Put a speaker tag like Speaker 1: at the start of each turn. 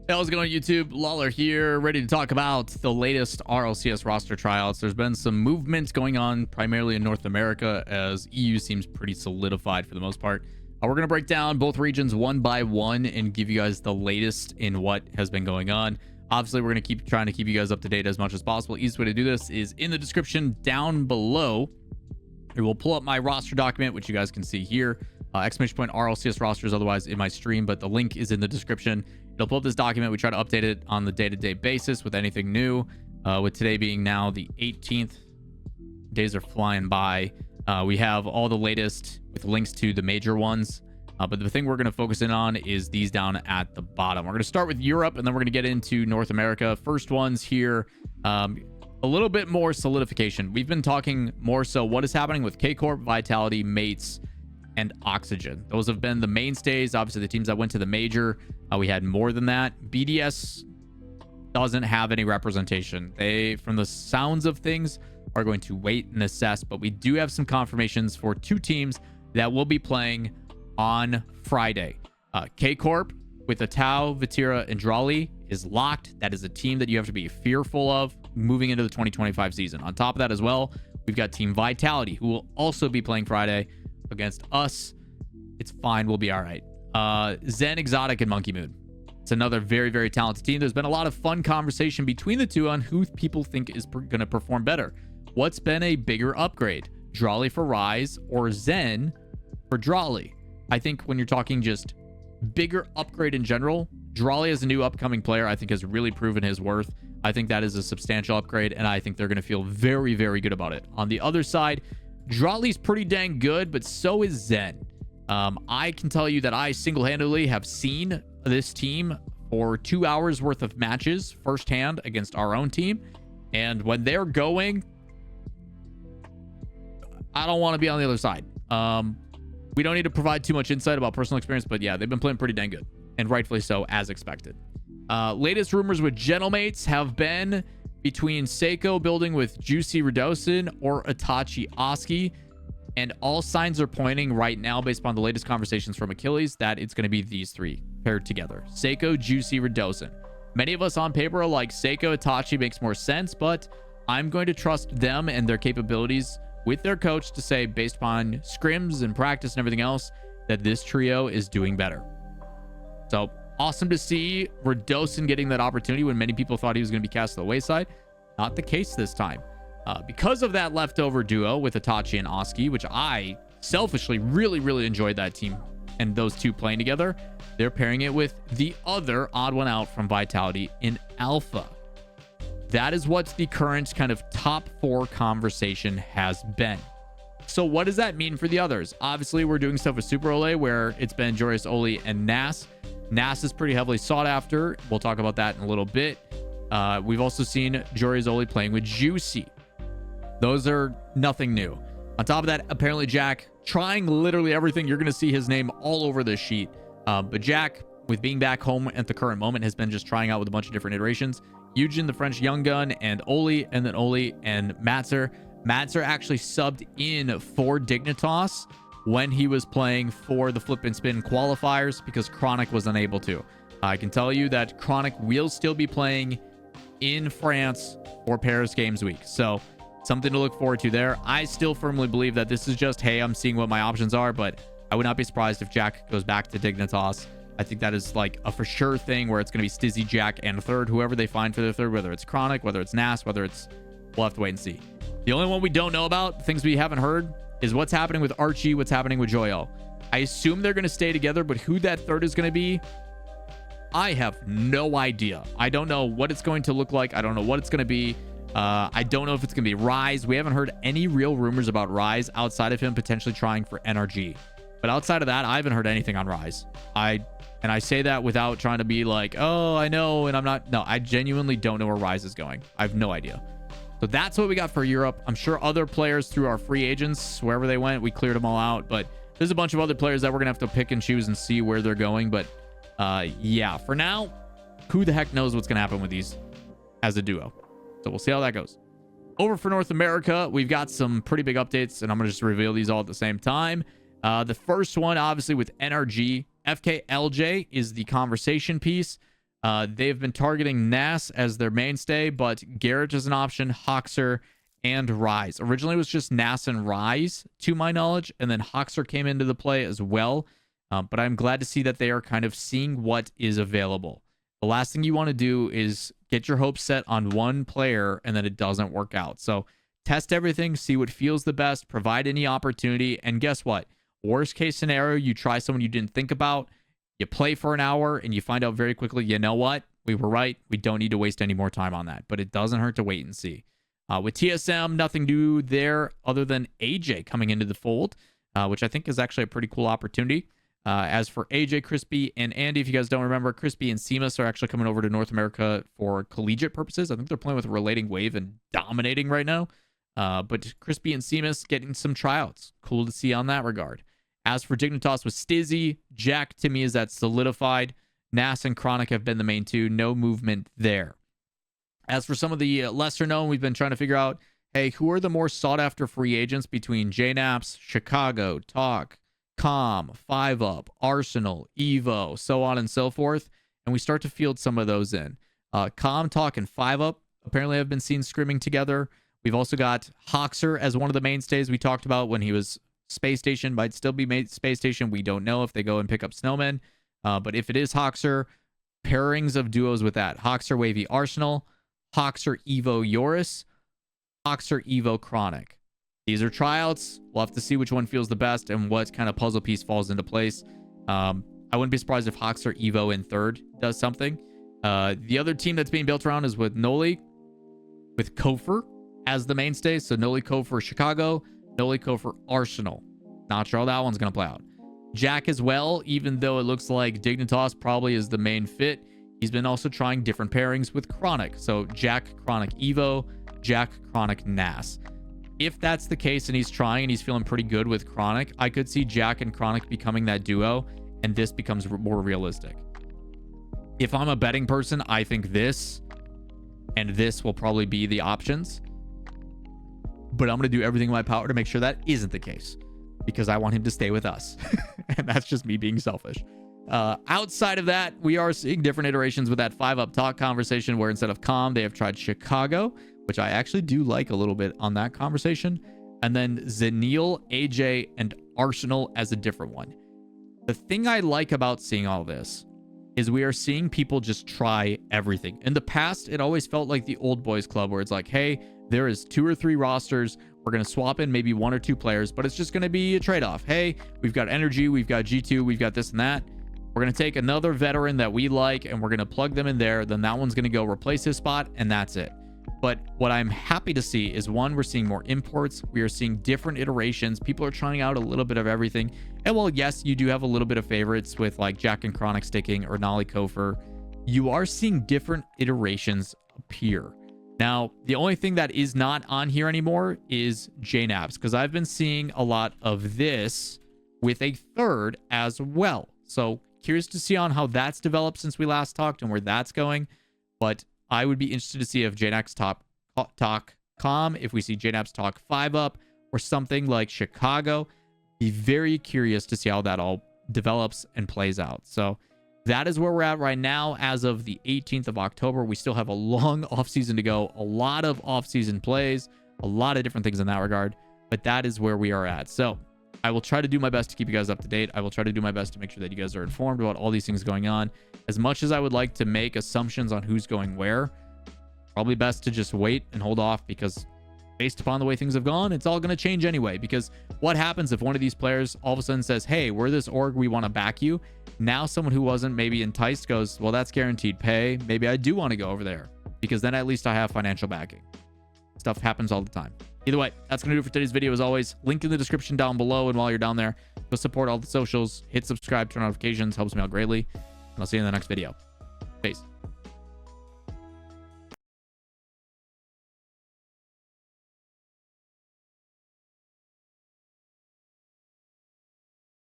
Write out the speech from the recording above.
Speaker 1: Hey, how's it going, YouTube? Lawler here, ready to talk about the latest RLCS roster tryouts. There's been some movement going on primarily in North America, as EU seems pretty solidified for the most part. We're going to break down both regions one by one and give you guys the latest in what has been going on. Obviously, we're going to keep trying to keep you guys up to date as much as possible. Easiest way to do this is in the description down below. It will pull up my roster document, which you guys can see here. Exclamation point RLCS rosters, otherwise in my stream, but the link is in the description. It'll pull up this document. We try to update it on the day-to-day basis with anything new. With today being now the 18th, days are flying by. We have all the latest with links to the major ones. But the thing we're going to focus in on is these down at the bottom. We're going to start with Europe, and then we're going to get into North America. First ones here, a little bit more solidification. We've been talking more so what is happening with K-Corp, Vitality, Mates, and Oxygen. Those have been the mainstays. Obviously, the teams that went to the major, we had more than that. BDS doesn't have any representation. They, from the sounds of things, are going to wait and assess, but we do have some confirmations for two teams that will be playing on Friday. K-Corp with Atau, Vatira, and Drawley is locked. That is a team that you have to be fearful of moving into the 2025 season. On top of that as well, we've got Team Vitality, who will also be playing Friday against us. It's fine. We'll be all right. Zen, Exotic, and Monkey Moon. It's another very, very talented team. There's been a lot of fun conversation between the two on who people think is going to perform better. What's been a bigger upgrade? Drawley for Rise or Zen for Drawley? I think when you're talking just bigger upgrade in general, Drawley as a new upcoming player, I think has really proven his worth. I think that is a substantial upgrade, and I think they're going to feel very, very good about it. On the other side, Drawley's pretty dang good, but so is Zen. I can tell you that I single-handedly have seen this team for 2 hours worth of matches firsthand against our own team. And when they're going, I don't want to be on the other side. We don't need to provide too much insight about personal experience, but yeah, they've been playing pretty dang good, and rightfully so, as expected. Latest rumors with Gentlemates have been between Seiko building with Juicy Redosin or Itachi Oski, and all signs are pointing right now, based upon the latest conversations from Achilles, that it's going to be these three paired together. Seiko, Juicy, Redosin. Many of us on paper are like, Seiko, Itachi makes more sense, but I'm going to trust them and their capabilities with their coach to say, based upon scrims and practice and everything else, that this trio is doing better. So awesome to see Redosin getting that opportunity when many people thought he was going to be cast to the wayside. Not the case this time. Because of that leftover duo with Itachi and Oski, which I selfishly really, really enjoyed that team and those two playing together, they're pairing it with the other odd one out from Vitality in Alpha. That is what the current kind of top four conversation has been. So what does that mean for the others? Obviously, we're doing stuff with Super Ole, where it's been Joris, Oli, and Nas. Nas is pretty heavily sought after. We'll talk about that in a little bit. We've also seen Joris, Oli playing with Juicy. Those are nothing new. On top of that, apparently Jack trying literally everything. You're going to see his name all over this sheet. But Jack, with being back home at the current moment, has been just trying out with a bunch of different iterations. Eugen, the French young gun, and Oli, and then Oli and Matzer. Matzer actually subbed in for Dignitas when he was playing for the Flip and Spin qualifiers because Chronic was unable to. I can tell you that Chronic will still be playing in France for Paris Games Week. So something to look forward to there. I still firmly believe that this is just, hey, I'm seeing what my options are, but I would not be surprised if Jack goes back to Dignitas. I think that is like a for sure thing where it's going to be Stizzy, Jack, and third, whoever they find for their third, whether it's Chronic, whether it's Nas, whether it's... We'll have to wait and see. The only one we don't know about, things we haven't heard, is what's happening with Archie, what's happening with Joel. I assume they're going to stay together, but who that third is going to be, I have no idea. I don't know what it's going to look like. I don't know what it's going to be. I don't know if it's going to be Rise. We haven't heard any real rumors about Rise outside of him potentially trying for NRG. But outside of that, I haven't heard anything on Rise. And I say that without trying to be like, oh, I know, and I'm not. No, I genuinely don't know where Rise is going. I have no idea. So that's what we got for Europe. I'm sure other players through our free agents, wherever they went, we cleared them all out. But there's a bunch of other players that we're going to have to pick and choose and see where they're going. But yeah, for now, who the heck knows what's going to happen with these as a duo. So we'll see how that goes. Over for North America, we've got some pretty big updates, and I'm going to just reveal these all at the same time. The first one, obviously, with NRG. FKLJ is the conversation piece. They've been targeting Nass as their mainstay, but Garrett is an option, Hoxer, and Rise. Originally, it was just Nass and Rise, to my knowledge, and then Hoxer came into the play as well. But I'm glad to see that they are kind of seeing what is available. The last thing you want to do is get your hopes set on one player and then it doesn't work out. So test everything, see what feels the best, provide any opportunity, and guess what? Worst case scenario, you try someone you didn't think about, you play for an hour, and you find out very quickly, you know what? We were right. We don't need to waste any more time on that. But it doesn't hurt to wait and see. With TSM, nothing new there other than AJ coming into the fold, which I think is actually a pretty cool opportunity. As for AJ, Crispy, and Andy, if you guys don't remember, Crispy and Seamus are actually coming over to North America for collegiate purposes. I think they're playing with Relating Wave and dominating right now. But Crispy and Seamus getting some tryouts. Cool to see on that regard. As for Dignitas with Stizzy, Jack to me is that solidified. Nass and Chronic have been the main two. No movement there. As for some of the lesser known, we've been trying to figure out, hey, who are the more sought after free agents between JNAPS, Chicago, Talk, Com, 5UP, Arsenal, Evo, so on and so forth. And we start to field some of those in. Com, Talk, and 5UP apparently have been seen scrimming together. We've also got Hoxer as one of the mainstays we talked about when he was Space Station. Might still be Space Station. We don't know if they go and pick up Snowman. But if it is Hoxer, pairings of duos with that. Hoxer, Wavy, Arsenal. Hoxer, Evo, Yoris. Hoxer, Evo, Chronic. These are tryouts. We'll have to see which one feels the best and what kind of puzzle piece falls into place. I wouldn't be surprised if Hoxer, Evo in third does something. The other team that's being built around is with Noli, with Kofor as the mainstay. So Noli, Kofor, Chicago. Noli, Kofor, Arsenal. Not sure how that one's going to play out. Jack as well, even though it looks like Dignitas probably is the main fit. He's been also trying different pairings with Chronic. So Jack, Chronic, Evo. Jack, Chronic, Nass. If that's the case and he's trying and he's feeling pretty good with Chronic, I could see Jack and Chronic becoming that duo and this becomes more realistic. If I'm a betting person, I think this and this will probably be the options. But I'm going to do everything in my power to make sure that isn't the case because I want him to stay with us. And that's just me being selfish. Outside of that, we are seeing different iterations with that 5UP Talk conversation where instead of Com, they have tried Chicago, which I actually do like a little bit on that conversation. And then Zenil, AJ, and Arsenal as a different one. The thing I like about seeing all this is we are seeing people just try everything. In the past, it always felt like the old boys club where it's like, hey, there is 2 or 3 rosters. We're going to swap in maybe 1 or 2 players, but it's just going to be a trade-off. Hey, we've got NRG, we've got G2, we've got this and that. We're going to take another veteran that we like and we're going to plug them in there. Then that one's going to go replace his spot and that's it. But what I'm happy to see is, one, we're seeing more imports. We are seeing different iterations. People are trying out a little bit of everything. And while, yes, you do have a little bit of favorites with like Jack and Chronic sticking or Nolly Kofor, you are seeing different iterations appear. Now, the only thing that is not on here anymore is JNABs, because I've been seeing a lot of this with a third as well. So curious to see on how that's developed since we last talked and where that's going. But I would be interested to see if JNABs talk Com, if we see JNABs talk 5UP or something like Chicago. Be very curious to see how that all develops and plays out. So that is where we're at right now as of the 18th of October. We still have a long offseason to go, a lot of offseason plays, a lot of different things in that regard, but that is where we are at. So I will try to do my best to keep you guys up to date. I will try to do my best to make sure that you guys are informed about all these things going on. As much as I would like to make assumptions on who's going where, probably best to just wait and hold off because based upon the way things have gone, it's all going to change anyway. Because what happens if one of these players all of a sudden says, hey, we're this org, we want to back you. Now someone who wasn't maybe enticed goes, well, that's guaranteed pay. Maybe I do want to go over there because then at least I have financial backing. Stuff happens all the time. Either way, that's going to do it for today's video. As always, link in the description down below. And while you're down there, go support all the socials, hit subscribe, turn on notifications, helps me out greatly. And I'll see you in the next video. Peace.